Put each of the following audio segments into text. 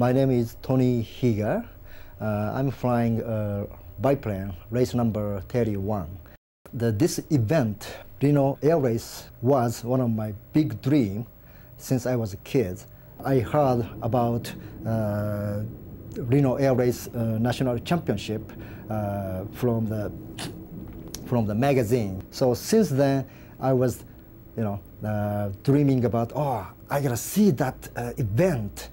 My name is Tony Higa. I'm flying biplane, race number 31. This event, Reno Air Race, was one of my big dreams since I was a kid. I heard about Reno Air Race National Championship from the magazine. So since then, I was, dreaming about, I gotta see that event,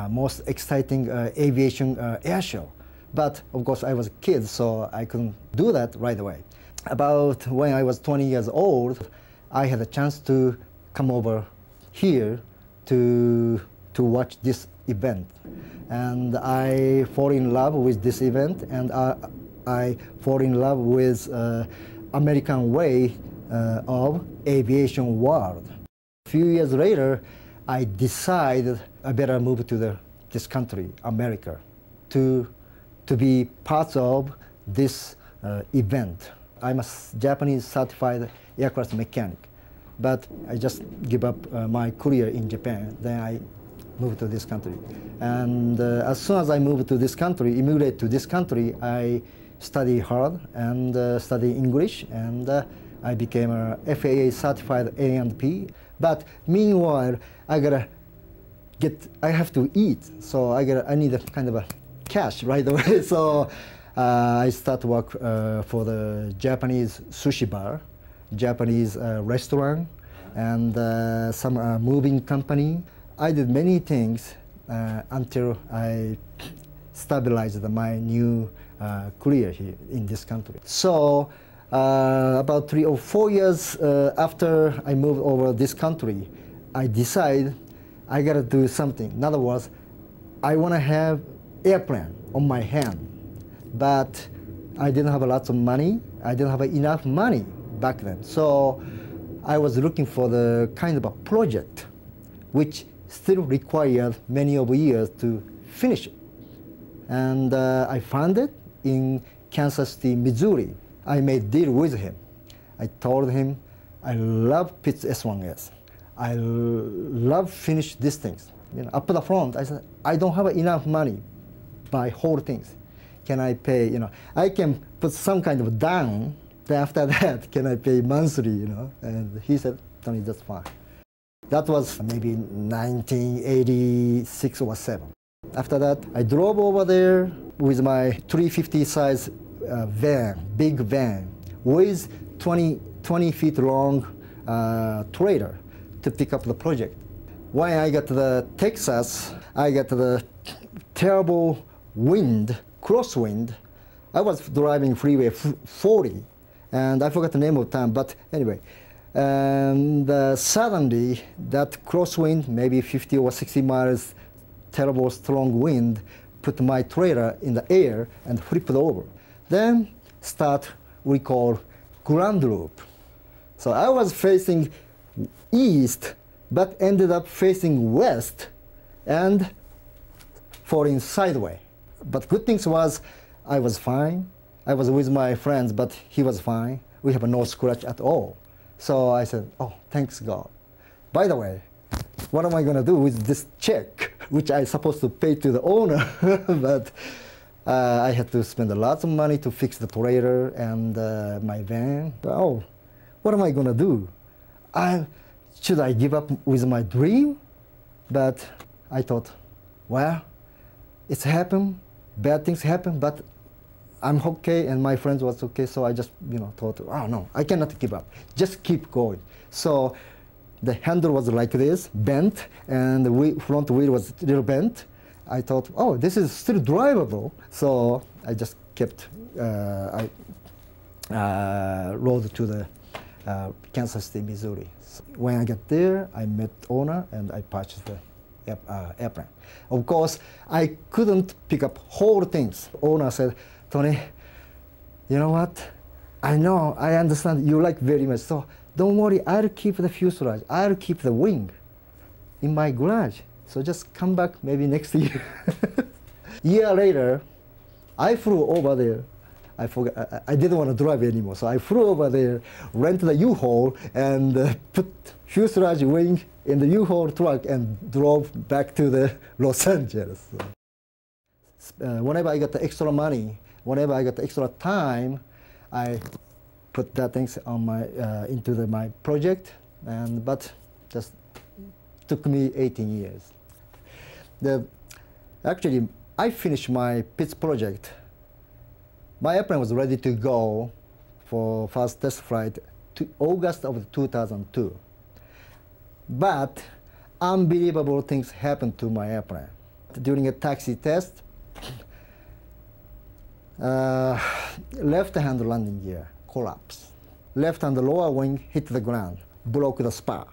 most exciting aviation air show. But of course, I was a kid, so I couldn't do that right away. About when I was 20 years old, I had a chance to come over here to watch this event. And I fall in love with this event, and I fall in love with American way of aviation world. A few years later, I decided I better move to this country, America, to be part of this event. I'm a Japanese certified aircraft mechanic, but I just give up my career in Japan. Then I moved to this country. And as soon as I moved to this country, immigrated to this country, I studied hard and studied English, and I became a FAA certified A&P. But meanwhile, I have to eat, so I need a kind of a cash right away. So I start work for the Japanese sushi bar, Japanese restaurant, and some moving company. I did many things until I stabilized my new career here in this country. So about 3 or 4 years after I moved over this country, I decided I gotta do something. In other words, I wanna have airplane on my hand, but I didn't have lots of money. I didn't have enough money back then. So I was looking for the kind of a project which still required many of years to finish it. And I found it in Kansas City, Missouri. I made a deal with him. I told him, I love Pitts S1S. I love finish these things. Up to the front, I said, I don't have enough money, buy whole things. Can I pay, I can put some kind of down, then after that, can I pay monthly, And he said, Tony, that's fine. That was maybe 1986 or 7. After that, I drove over there with my 350 size van, big van, with 20 feet long trailer to pick up the project. When I got to the Texas, I got the terrible wind, crosswind. I was driving freeway 40, and I forgot the name of the town, but anyway. And suddenly, that crosswind, maybe 50 or 60 miles, terrible strong wind, put my trailer in the air and flipped over. Then start, we call ground loop. So I was facing east, but ended up facing west and falling sideways. But good things was, I was fine. I was with my friends, but he was fine. We have no scratch at all. So I said, oh, thanks God. By the way, what am I going to do with this check, which I supposed to pay to the owner? But I had to spend a lot of money to fix the trailer and my van. Oh, what am I going to do? Should I give up with my dream? But I thought, well, it's happened, bad things happen, but I'm okay, and my friends was okay, so I just, thought, oh no, I cannot give up. Just keep going. So the handle was like this, bent, and the front wheel was a little bent. I thought, oh, this is still drivable. So I just kept, I rode to the Kansas City, Missouri. So when I got there, I met owner, and I purchased the airplane. Of course, I couldn't pick up whole things. Owner said, Tony, you know what? I know, I understand you like very much, so don't worry, I'll keep the fuselage, I'll keep the wing in my garage. So just come back maybe next year. Year later, I flew over there. I forgot. I didn't want to drive anymore, so I flew over there, rented a U-Haul, and put fuselage wing in the U-Haul truck and drove back to the Los Angeles. Whenever I got the extra money, whenever I got the extra time, I put that things on my into my project, but just took me 18 years. Actually, I finished my pitch project. My airplane was ready to go for first test flight to August of 2002. But unbelievable things happened to my airplane. During a taxi test, left-hand landing gear collapsed. Left-hand lower wing hit the ground, broke the spar.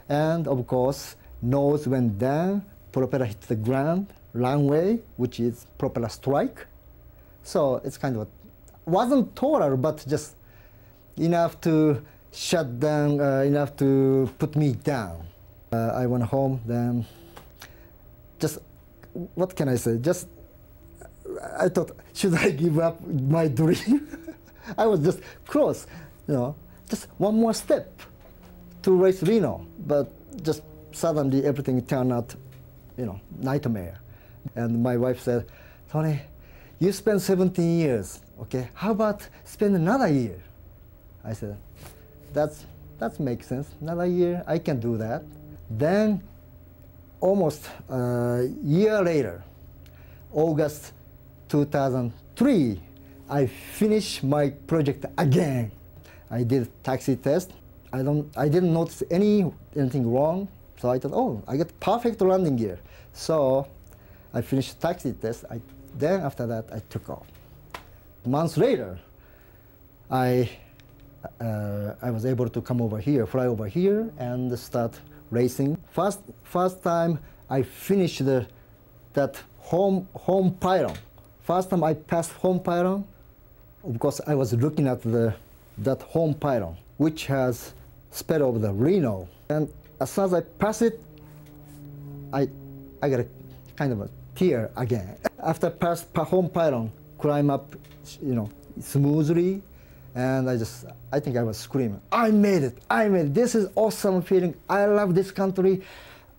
And of course, nose went down, propeller hit the ground, runway, which is propeller strike. So it's kind of, wasn't total, but just enough to shut down, enough to put me down. I went home, then just, what can I say? Just, I thought, should I give up my dream? I was just close, just one more step to race Reno, but just suddenly everything turned out, nightmare. And my wife said, Tony, you spent 17 years, okay? How about spend another year? I said, that makes sense. Another year, I can do that. Then, almost a year later, August 2003, I finished my project again. I did taxi test. I didn't notice anything wrong. So I thought, oh, I get perfect landing gear. So I finished taxi test. Then after that, I took off. Months later, I was able to come over here, fly over here, and start racing. First time I finished that home pylon. First time I passed home pylon, of course I was looking at that home pylon, which has spell of the Reno. And as soon as I pass it, I got a kind of a tear again. After pass home pylon, climb up, smoothly, and I think I was screaming, I made it, I made it. This is awesome feeling. I love this country.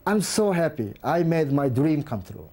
I'm so happy. I made my dream come true.